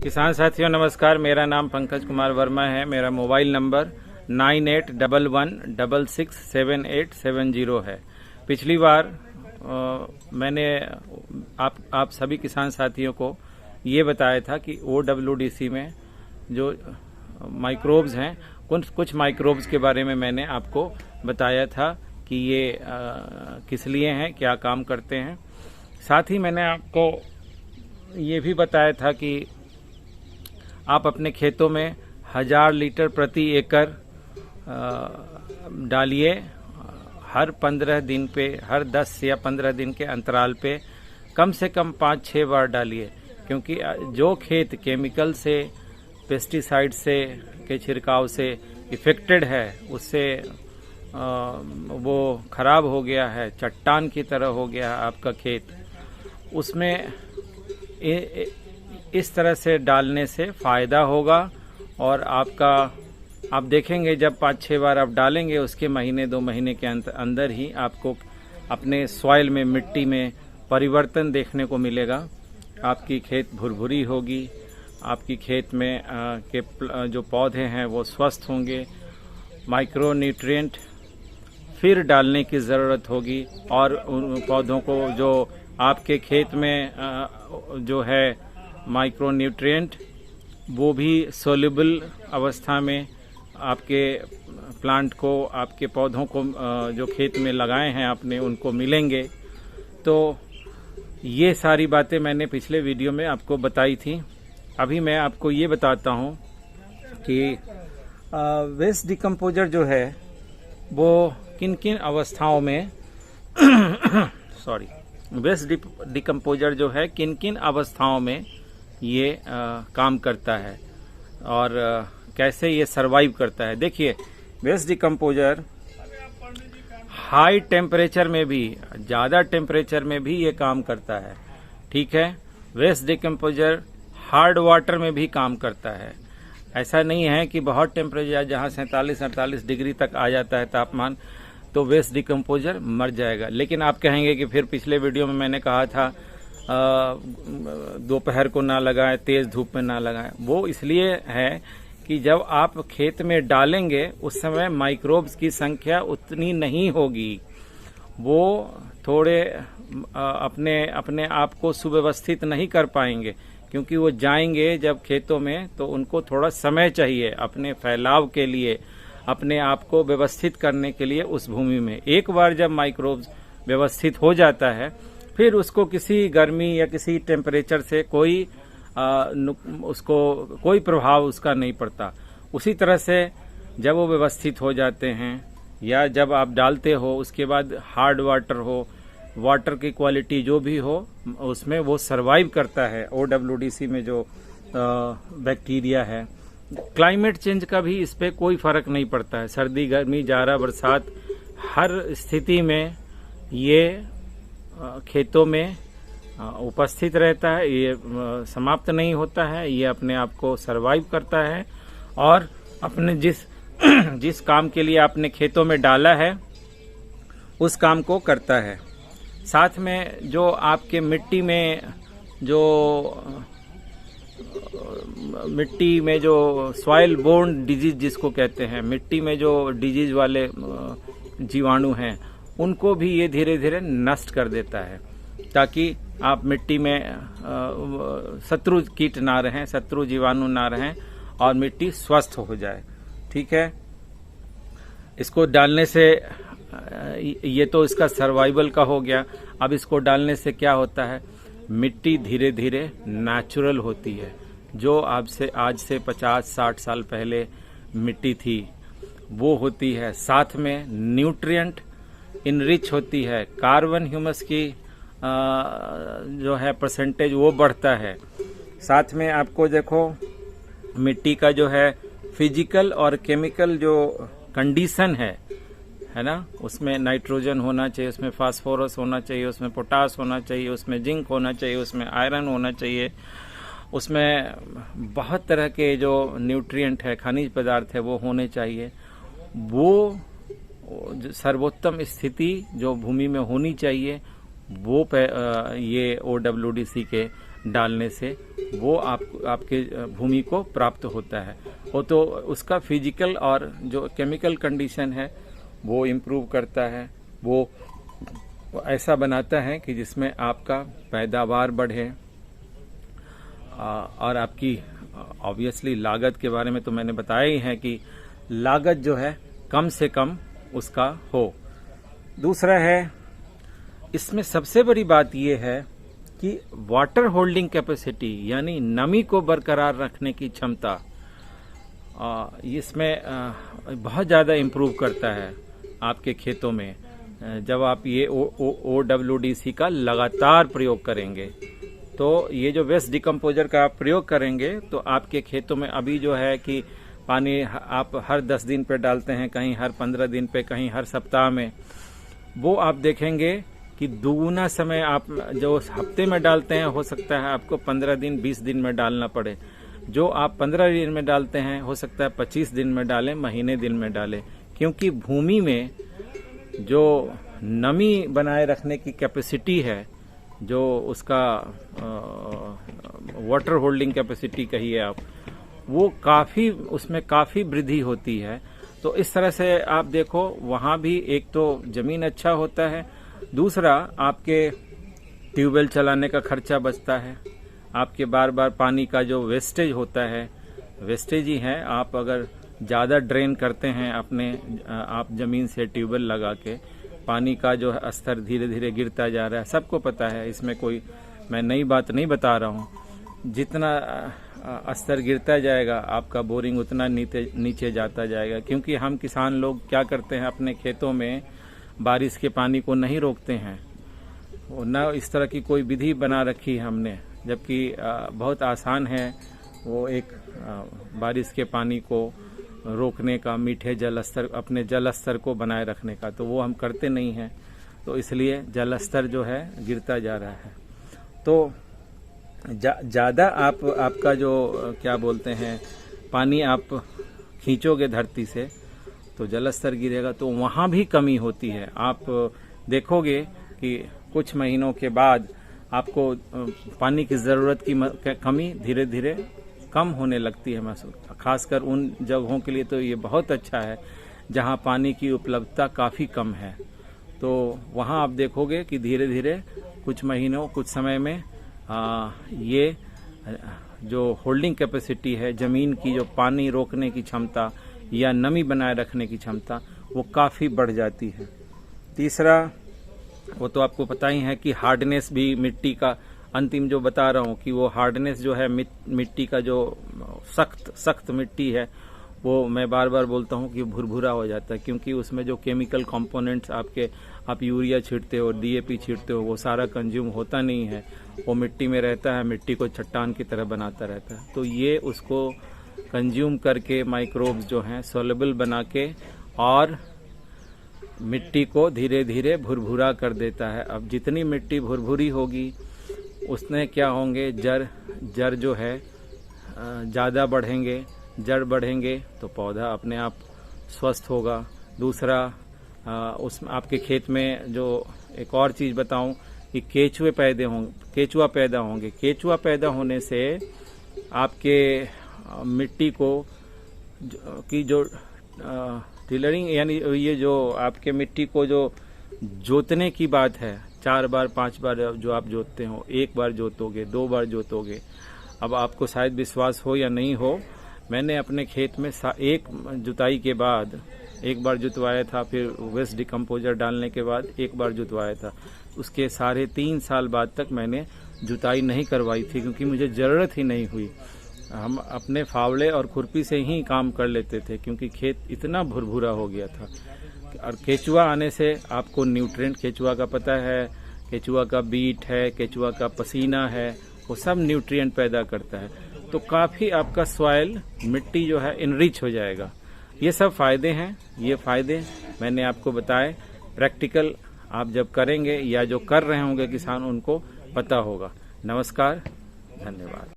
किसान साथियों नमस्कार। मेरा नाम पंकज कुमार वर्मा है। मेरा मोबाइल नंबर 9811667870 है। पिछली बार मैंने आप सभी किसान साथियों को ये बताया था कि OWDC में जो माइक्रोब्स हैं, कुछ माइक्रोब्स के बारे में मैंने आपको बताया था कि ये किस लिए हैं, क्या काम करते हैं। साथ ही मैंने आपको ये भी बताया था कि आप अपने खेतों में 1000 लीटर प्रति एकड़ डालिए। हर 15 दिन पे, हर 10 या 15 दिन के अंतराल पे कम से कम 5-6 बार डालिए, क्योंकि जो खेत केमिकल से, पेस्टिसाइड से के छिड़काव से इफेक्टेड है, उससे वो खराब हो गया है, चट्टान की तरह हो गया है आपका खेत, उसमें इस तरह से डालने से फ़ायदा होगा। और आप देखेंगे जब 5-6 बार आप डालेंगे, उसके महीने 2 महीने के अंदर ही आपको अपने सॉइल में, मिट्टी में परिवर्तन देखने को मिलेगा। आपकी खेत भुरभुरी होगी, आपकी खेत में के जो पौधे हैं वो स्वस्थ होंगे, माइक्रो न्यूट्रिएंट फिर डालने की ज़रूरत होगी। और उन पौधों को जो आपके खेत में जो है माइक्रो न्यूट्रिएंट, वो भी सोल्यूबल अवस्था में आपके प्लांट को, आपके पौधों को जो खेत में लगाए हैं आपने, उनको मिलेंगे। तो ये सारी बातें मैंने पिछले वीडियो में आपको बताई थी। अभी मैं आपको ये बताता हूँ कि वेस्ट डिकम्पोजर जो है वो किन किन अवस्थाओं में वेस्ट डिकम्पोजर जो है किन किन अवस्थाओं में ये काम करता है और कैसे ये सरवाइव करता है। देखिए, वेस्ट डिकम्पोजर हाई टेम्परेचर में भी, ज़्यादा टेम्परेचर में भी ये काम करता है, ठीक है। वेस्ट डिकम्पोजर हार्ड वाटर में भी काम करता है। ऐसा नहीं है कि बहुत टेम्परेचर जहाँ 47-48 डिग्री तक आ जाता है तापमान तो वेस्ट डिकम्पोजर मर जाएगा। लेकिन आप कहेंगे कि फिर पिछले वीडियो में मैंने कहा था दोपहर को ना लगाएं, तेज धूप में ना लगाएं। वो इसलिए है कि जब आप खेत में डालेंगे उस समय माइक्रोब्स की संख्या उतनी नहीं होगी, वो थोड़े अपने आप को सुव्यवस्थित नहीं कर पाएंगे, क्योंकि वो जाएंगे जब खेतों में तो उनको थोड़ा समय चाहिए अपने फैलाव के लिए, अपने आप को व्यवस्थित करने के लिए उस भूमि में। एक बार जब माइक्रोब्स व्यवस्थित हो जाता है, फिर उसको किसी गर्मी या किसी टेम्परेचर से कोई प्रभाव उसका नहीं पड़ता। उसी तरह से जब वो व्यवस्थित हो जाते हैं या जब आप डालते हो, उसके बाद हार्ड वाटर हो, वाटर की क्वालिटी जो भी हो, उसमें वो सरवाइव करता है। OWDC में जो बैक्टीरिया है, क्लाइमेट चेंज का भी इस पे कोई फर्क नहीं पड़ता है। सर्दी, गर्मी, जाड़ा, बरसात, हर स्थिति में ये खेतों में उपस्थित रहता है। ये समाप्त नहीं होता है, ये अपने आप को सरवाइव करता है और अपने जिस काम के लिए आपने खेतों में डाला है उस काम को करता है। साथ में जो आपके मिट्टी में जो सॉइल बोर्न डिजीज जिसको कहते हैं, मिट्टी में जो डिजीज वाले जीवाणु हैं, उनको भी ये धीरे धीरे नष्ट कर देता है, ताकि आप मिट्टी में शत्रु कीट ना रहें, शत्रु जीवाणु ना रहें और मिट्टी स्वस्थ हो जाए, ठीक है। इसको डालने से ये तो इसका सर्वाइवल का हो गया। अब इसको डालने से क्या होता है, मिट्टी धीरे धीरे नेचुरल होती है। जो आज से 50-60 साल पहले मिट्टी थी वो होती है। साथ में न्यूट्रिएंट इनरिच होती है, कार्बन ह्यूमस की जो है परसेंटेज वो बढ़ता है। साथ में आपको देखो, मिट्टी का जो है फिजिकल और केमिकल जो कंडीशन है ना, उसमें नाइट्रोजन होना चाहिए, उसमें फास्फोरस होना चाहिए, उसमें पोटास होना चाहिए, उसमें जिंक होना चाहिए, उसमें आयरन होना चाहिए, उसमें बहुत तरह के जो न्यूट्रिएंट है, खनिज पदार्थ है, वो होने चाहिए। वो सर्वोत्तम स्थिति जो भूमि में होनी चाहिए वो ये OWDC के डालने से वो आपके भूमि को प्राप्त होता है। वो तो उसका फिजिकल और जो केमिकल कंडीशन है वो इम्प्रूव करता है, वो ऐसा बनाता है कि जिसमें आपका पैदावार बढ़े और आपकी ऑब्वियसली लागत के बारे में तो मैंने बताया ही है कि लागत जो है कम से कम उसका हो। दूसरा है, इसमें सबसे बड़ी बात यह है कि वाटर होल्डिंग कैपेसिटी यानी नमी को बरकरार रखने की क्षमता इसमें बहुत ज़्यादा इम्प्रूव करता है आपके खेतों में। जब आप ये OWDC का लगातार प्रयोग करेंगे तो ये जो वेस्ट डिकम्पोजर का आप प्रयोग करेंगे तो आपके खेतों में अभी जो है कि पानी आप हर 10 दिन पे डालते हैं, कहीं हर 15 दिन पे, कहीं हर सप्ताह में, वो आप देखेंगे कि दुगुना समय आप जो हफ्ते में डालते हैं हो सकता है आपको 15 दिन 20 दिन में डालना पड़े। जो आप 15 दिन में डालते हैं हो सकता है 25 दिन में डालें, महीने दिन में डालें, क्योंकि भूमि में जो नमी बनाए रखने की कैपेसिटी है, जो उसका वाटर होल्डिंग कैपेसिटी कहिए आप, वो काफ़ी उसमें काफ़ी वृद्धि होती है। तो इस तरह से आप देखो वहाँ भी एक तो ज़मीन अच्छा होता है, दूसरा आपके ट्यूबवेल चलाने का खर्चा बचता है, आपके बार बार पानी का जो वेस्टेज होता है, वेस्टेज ही है। आप अगर ज़्यादा ड्रेन करते हैं अपने आप ज़मीन से ट्यूबवेल लगा के, पानी का जो स्तर धीरे धीरे गिरता जा रहा है, सबको पता है, इसमें कोई मैं नई बात नहीं बता रहा हूँ। जितना स्तर गिरता जाएगा आपका बोरिंग उतना नीचे जाता जाएगा, क्योंकि हम किसान लोग क्या करते हैं, अपने खेतों में बारिश के पानी को नहीं रोकते हैं, न इस तरह की कोई विधि बना रखी है हमने, जबकि बहुत आसान है वो एक बारिश के पानी को रोकने का, मीठे जल स्तर, अपने जल स्तर को बनाए रखने का, तो वो हम करते नहीं हैं, तो इसलिए जल स्तर जो है गिरता जा रहा है। तो ज़्यादा आपका जो क्या बोलते हैं पानी आप खींचोगे धरती से तो जल स्तर गिरेगा, तो वहाँ भी कमी होती है। आप देखोगे कि कुछ महीनों के बाद आपको पानी की ज़रूरत की कमी धीरे धीरे कम होने लगती है महसूस। खासकर उन जगहों के लिए तो ये बहुत अच्छा है जहाँ पानी की उपलब्धता काफ़ी कम है। तो वहाँ आप देखोगे कि धीरे धीरे कुछ महीनों कुछ समय में ये जो होल्डिंग कैपेसिटी है ज़मीन की, जो पानी रोकने की क्षमता या नमी बनाए रखने की क्षमता, वो काफ़ी बढ़ जाती है। तीसरा, वो तो आपको पता ही है कि हार्डनेस भी मिट्टी का, अंतिम जो बता रहा हूँ कि वो हार्डनेस जो है मिट्टी का, जो सख्त मिट्टी है, वो मैं बार बार बोलता हूँ कि भुरभुरा हो जाता है, क्योंकि उसमें जो केमिकल कंपोनेंट्स आप यूरिया छींटते हो, DAP छींटते हो, वो सारा कंज्यूम होता नहीं है, वो मिट्टी में रहता है, मिट्टी को चट्टान की तरह बनाता रहता है। तो ये उसको कंज्यूम करके माइक्रोब्स जो हैं सोलेबल बना के और मिट्टी को धीरे धीरे भुरभुरा कर देता है। अब जितनी मिट्टी भुरभुरी होगी उसने क्या होंगे, जड़ जो है ज़्यादा बढ़ेंगे, जड़ बढ़ेंगे तो पौधा अपने आप स्वस्थ होगा। दूसरा, उसमें आपके खेत में जो एक और चीज़ बताऊं कि केचुआ पैदा होंगे। केचुआ पैदा होने से आपके मिट्टी को की जो टिलरिंग यानी ये जो आपके मिट्टी को जो जोतने की बात है, 4 बार 5 बार जो आप जोतते हो, 1 बार जोतोगे, 2 बार जोतोगे। अब आपको शायद विश्वास हो या नहीं हो, मैंने अपने खेत में एक जुताई के बाद 1 बार जुतवाया था, फिर वेस्ट डिकम्पोजर डालने के बाद 1 बार जुतवाया था। उसके 3.5 साल बाद तक मैंने जुताई नहीं करवाई थी, क्योंकि मुझे ज़रूरत ही नहीं हुई। हम अपने फावड़े और खुरपी से ही काम कर लेते थे, क्योंकि खेत इतना भुरभुरा हो गया था। और केचुआ आने से आपको न्यूट्रिएंट, केचुआ का पता है, केचुआ का बीट है, केचुआ का पसीना है, वो सब न्यूट्रिएंट पैदा करता है। तो काफ़ी आपका सॉइल, मिट्टी जो है इनरिच हो जाएगा। ये सब फ़ायदे हैं, ये फ़ायदे मैंने आपको बताए। प्रैक्टिकल आप जब करेंगे या जो कर रहे होंगे किसान, उनको पता होगा। नमस्कार, धन्यवाद।